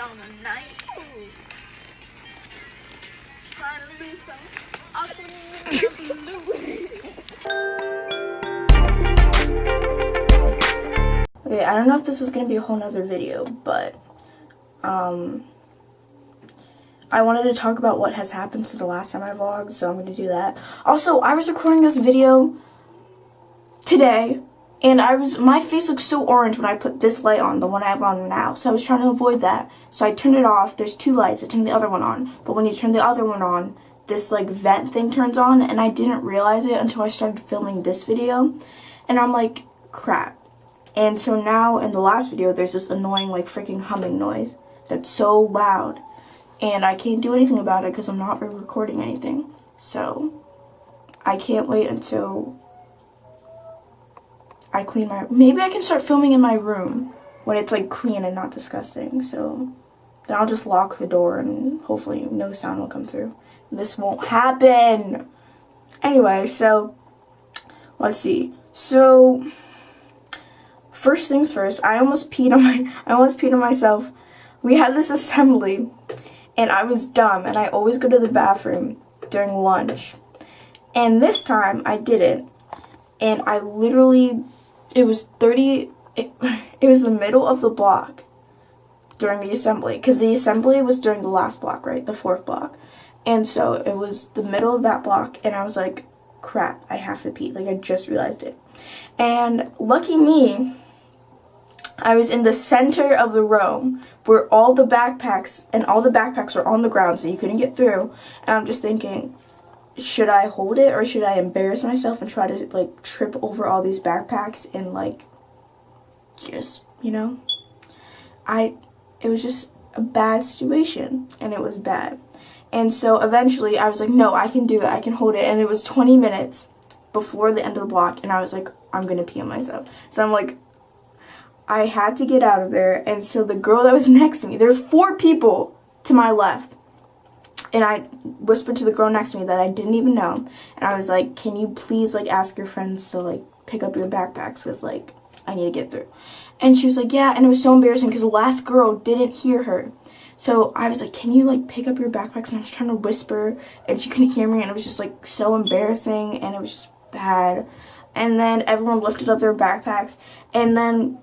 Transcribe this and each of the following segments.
on the night. Ooh. Trying to lose some awkward blue. Okay, I don't know if this is gonna be a whole nother video, but I wanted to talk about what has happened since the last time I vlogged, so I'm gonna do that. Also, I was recording this video today, and my face looks so orange when I put this light on, the one I have on now, so I was trying to avoid that. So I turned it off. There's two lights. I turned the other one on, but when you turn the other one on, this like vent thing turns on, and I didn't realize it until I started filming this video, and I'm like, crap. And so now in the last video, there's this annoying like freaking humming noise that's so loud, and I can't do anything about it because I'm not recording anything. So I can't wait until I clean maybe I can start filming in my room when it's like clean and not disgusting. So then I'll just lock the door and hopefully no sound will come through. This won't happen. Anyway, so let's see. So first things first, I almost peed on myself. We had this assembly and I was dumb, and I always go to the bathroom during lunch. And this time I didn't. And I literally, it was the middle of the block during the assembly, because the assembly was during the last block, right? The fourth block. And so it was the middle of that block, and I was like, crap, I have to pee. Like, I just realized it. And lucky me, I was in the center of the row where all the backpacks were on the ground, so you couldn't get through. And I'm just thinking, should I hold it or should I embarrass myself and try to like trip over all these backpacks and like just, you know, it was just a bad situation, and it was bad. And so eventually I was like, no, I can do it, I can hold it. And it was 20 minutes before the end of the block, and I was like, I'm gonna pee on myself. So I'm like, I had to get out of there. And so the girl that was next to me, there was 4 people to my left, and I whispered to the girl next to me that I didn't even know, and I was like, can you please like ask your friends to like pick up your backpacks, because like I need to get through. And she was like, yeah. And it was so embarrassing because the last girl didn't hear her. So I was like, can you like pick up your backpacks? And I was trying to whisper, and she couldn't hear me, and it was just like so embarrassing, and it was just bad. And then everyone lifted up their backpacks, and then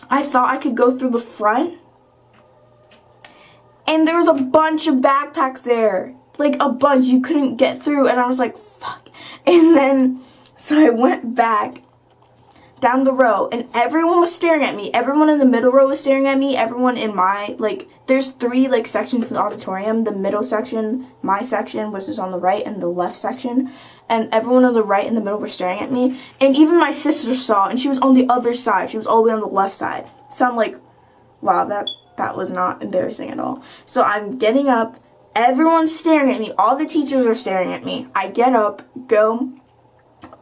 I thought I could go through the front, and there was a bunch of backpacks there. Like, a bunch. You couldn't get through, and I was like, fuck. And then, so I went back down the row, and everyone was staring at me. Everyone in the middle row was staring at me. Everyone in my, like, there's 3, like, sections in the auditorium. The middle section, my section, which is on the right, and the left section. And everyone on the right and the middle were staring at me. And even my sister saw, and she was on the other side. She was all the way on the left side. So I'm like, wow, that was not embarrassing at all. So I'm getting up. Everyone's staring at me. All the teachers are staring at me. I get up, go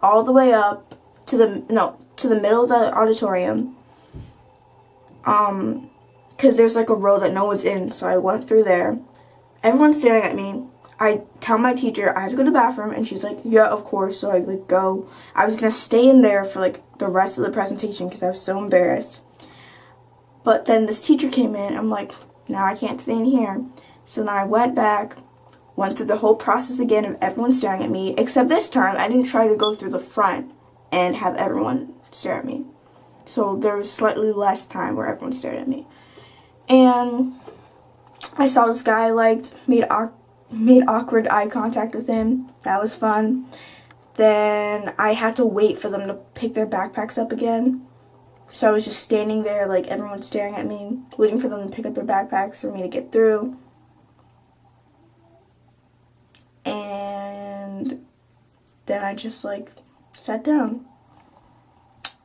all the way up to the middle of the auditorium. Because there's like a row that no one's in. So I went through there. Everyone's staring at me. I tell my teacher I have to go to the bathroom, and she's like, yeah, of course. So I like go. I was gonna stay in there for like the rest of the presentation because I was so embarrassed. But then this teacher came in. I'm like, now I can't stay in here. So then I went back, went through the whole process again of everyone staring at me, except this time I didn't try to go through the front and have everyone stare at me. So there was slightly less time where everyone stared at me. And I saw this guy I liked, made awkward eye contact with him. That was fun. Then I had to wait for them to pick their backpacks up again. So I was just standing there, like, everyone's staring at me, waiting for them to pick up their backpacks for me to get through. And then I just, like, sat down.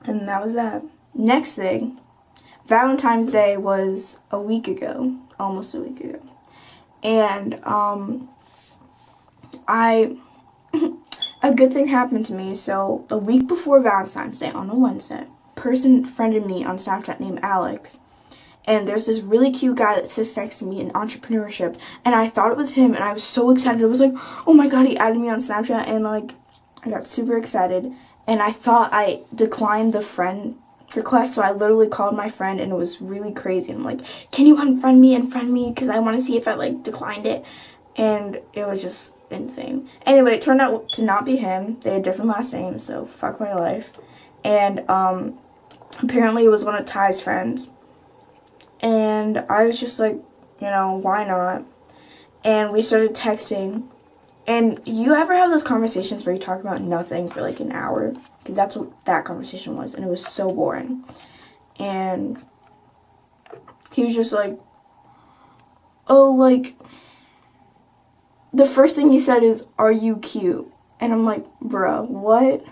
And that was that. Next thing, Valentine's Day was a week ago, almost a week ago. And a good thing happened to me. So a week before Valentine's Day, on a Wednesday, a person friended me on Snapchat named Alex. And there's this really cute guy that sits next to me in entrepreneurship, and I thought it was him, and I was so excited. I was like, oh my god, he added me on Snapchat, and like I got super excited. And I thought I declined the friend request, so I literally called my friend, and it was really crazy. I'm like, can you unfriend me, because I want to see if I, like, declined it. And it was just insane. Anyway, it turned out to not be him. They had different last names, so fuck my life. And, apparently it was one of Ty's friends. And I was just like, you know, why not? And we started texting. And you ever have those conversations where you talk about nothing for like an hour? Because that's what that conversation was. And it was so boring. And he was just like, oh, like, the first thing he said is, are you cute? And I'm like, bruh, what?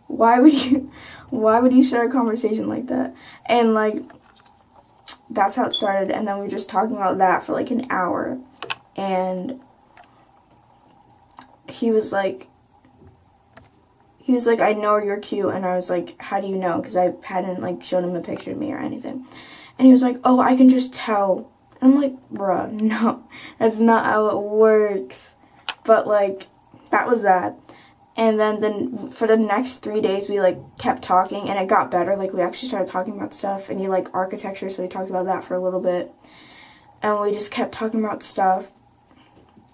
Why would you start a conversation like that? And like, that's how it started. And then we were just talking about that for like an hour. And he was like, I know you're cute. And I was like, how do you know? Because I hadn't like shown him a picture of me or anything. And he was like, oh, I can just tell. And I'm like, bruh, no, that's not how it works. But like, that was that. And then for the next 3 days, we like kept talking, and it got better. Like, we actually started talking about stuff, and he liked architecture, so we talked about that for a little bit. And we just kept talking about stuff.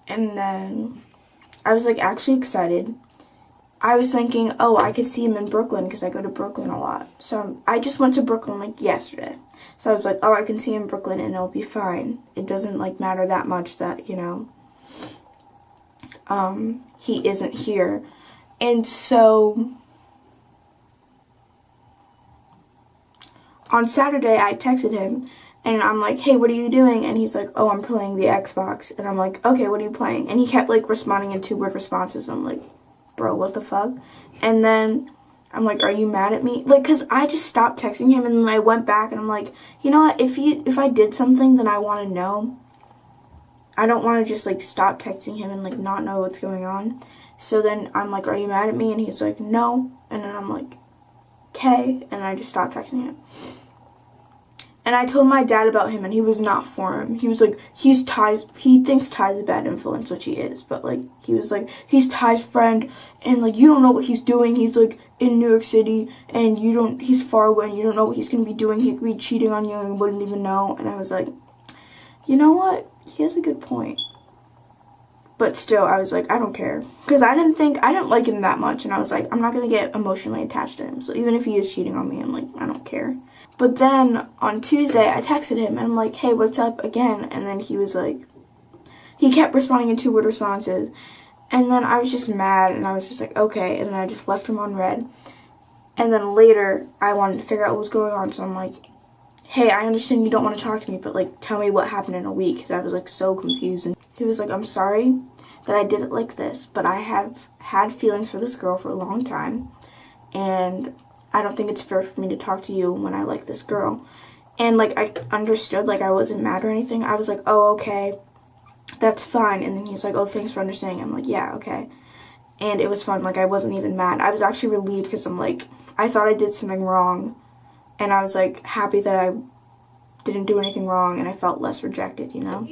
And then I was like actually excited. I was thinking, oh, I could see him in Brooklyn, because I go to Brooklyn a lot. So I just went to Brooklyn like yesterday. So I was like, oh, I can see him in Brooklyn and it'll be fine. It doesn't like matter that much that, you know, he isn't here. And so on Saturday, I texted him and I'm like, hey, what are you doing? And he's like, oh, I'm playing the Xbox. And I'm like, okay, what are you playing? And he kept like responding in 2-word responses. I'm like, bro, what the fuck? And then I'm like, are you mad at me? Like, because I just stopped texting him, and then I went back, and I'm like, you know what? If I did something, then I want to know. I don't want to just, like, stop texting him and, like, not know what's going on. So then I'm like, are you mad at me? And he's like, no. And then I'm like, okay. And I just stopped texting him. And I told my dad about him, and he was not for him. He was like, he thinks Ty's a bad influence, which he is. But, like, he was like, he's Ty's friend, and, like, you don't know what he's doing. He's, like, in New York City, and he's far away, and you don't know what he's going to be doing. He could be cheating on you, and you wouldn't even know. And I was like, you know what? He has a good point. But still, I was like, I don't care. Because I didn't like him that much, and I was like, I'm not going to get emotionally attached to him. So even if he is cheating on me, I'm like, I don't care. But then on Tuesday, I texted him, and I'm like, hey, what's up again? And then he was like, he kept responding in 2-word responses. And then I was just mad, and I was just like, okay. And then I just left him on read. And then later, I wanted to figure out what was going on. So I'm like, hey, I understand you don't want to talk to me, but, like, tell me what happened in a week. Because I was, like, so confused. And he was like, I'm sorry that I did it like this, but I have had feelings for this girl for a long time. And I don't think it's fair for me to talk to you when I like this girl. And, like, I understood, like, I wasn't mad or anything. I was like, oh, okay, that's fine. And then he's like, oh, thanks for understanding. I'm like, yeah, okay. And it was fun. Like, I wasn't even mad. I was actually relieved because I'm like, I thought I did something wrong. And I was, like, happy that I didn't do anything wrong, and I felt less rejected, you know?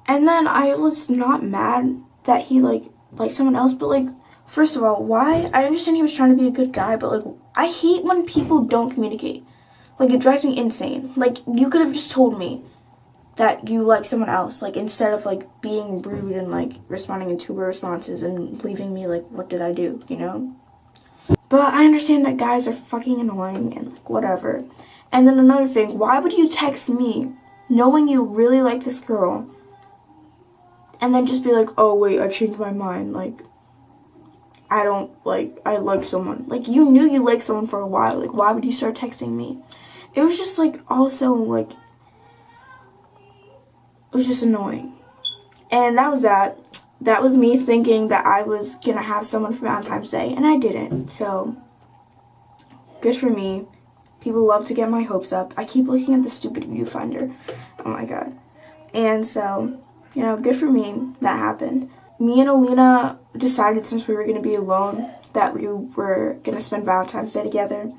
And then I was not mad that he, like someone else, but, like, first of all, why? I understand he was trying to be a good guy, but, like, I hate when people don't communicate. Like, it drives me insane. Like, you could have just told me that you like someone else, like, instead of, like, being rude and, like, responding in 2-word responses and leaving me, like, what did I do, you know? But I understand that guys are fucking annoying and, like, whatever. And then another thing, why would you text me knowing you really like this girl and then just be like, oh, wait, I changed my mind, like, I like someone. Like, you knew you liked someone for a while. Like, why would you start texting me? It was just, like, also, like, it was just annoying. And that was that. That was me thinking that I was going to have someone for Valentine's Day, and I didn't. So, good for me. People love to get my hopes up. I keep looking at the stupid viewfinder. Oh, my God. And so, you know, good for me. That happened. Me and Alina decided, since we were going to be alone, that we were going to spend Valentine's Day together.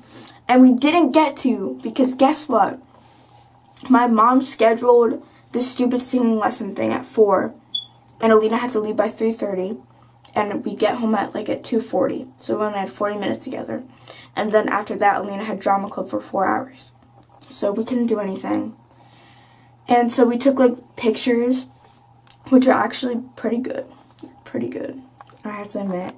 And we didn't get to, because guess what? My mom scheduled this stupid singing lesson thing at 4, and Alina had to leave by 3:30. and we get home at like at 2:40. So we only had 40 minutes together. And then after that, Alina had drama club for 4 hours. So we couldn't do anything. And so we took like pictures, which are actually pretty good. Pretty good, I have to admit.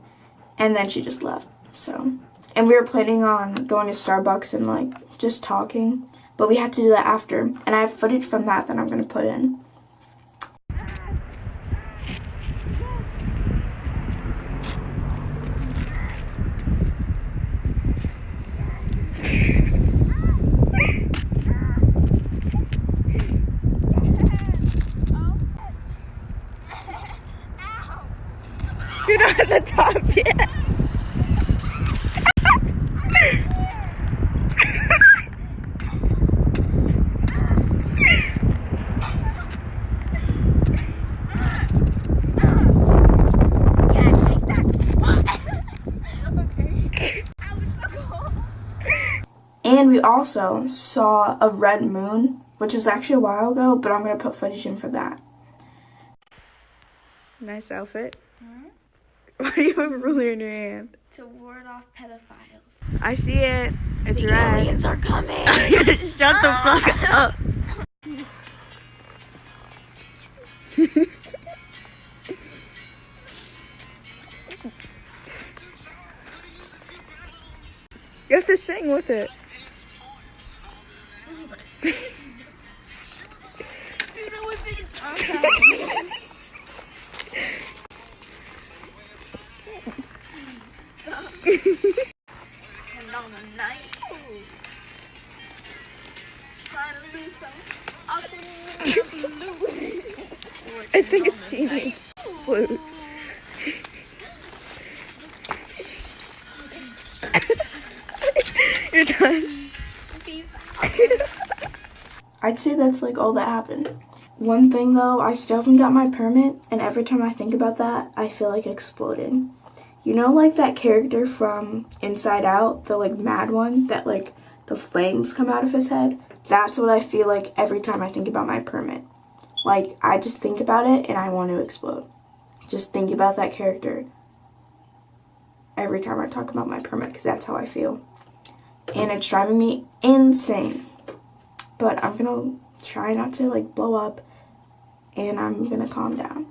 And then she just left. So, and we were planning on going to Starbucks and like just talking, but we had to do that after. And I have footage from that I'm going to put in. You're not at the top yet. And we also saw a red moon, which was actually a while ago, but I'm going to put footage in for that. Nice outfit. Why do you have a ruler in your hand? To ward off pedophiles. I see it. It's the red. aliens are coming. Shut the fuck up. You have to sing with it. I think it's teenage blues. You're done. I'd say that's like all that happened. One thing though, I still haven't got my permit, and every time I think about that, I feel like exploding. You know, like that character from Inside Out, the like mad one that like the flames come out of his head? That's what I feel like every time I think about my permit. Like, I just think about it and I want to explode. Just think about that character every time I talk about my permit, because that's how I feel. And it's driving me insane. But I'm gonna try not to like blow up, and I'm gonna calm down.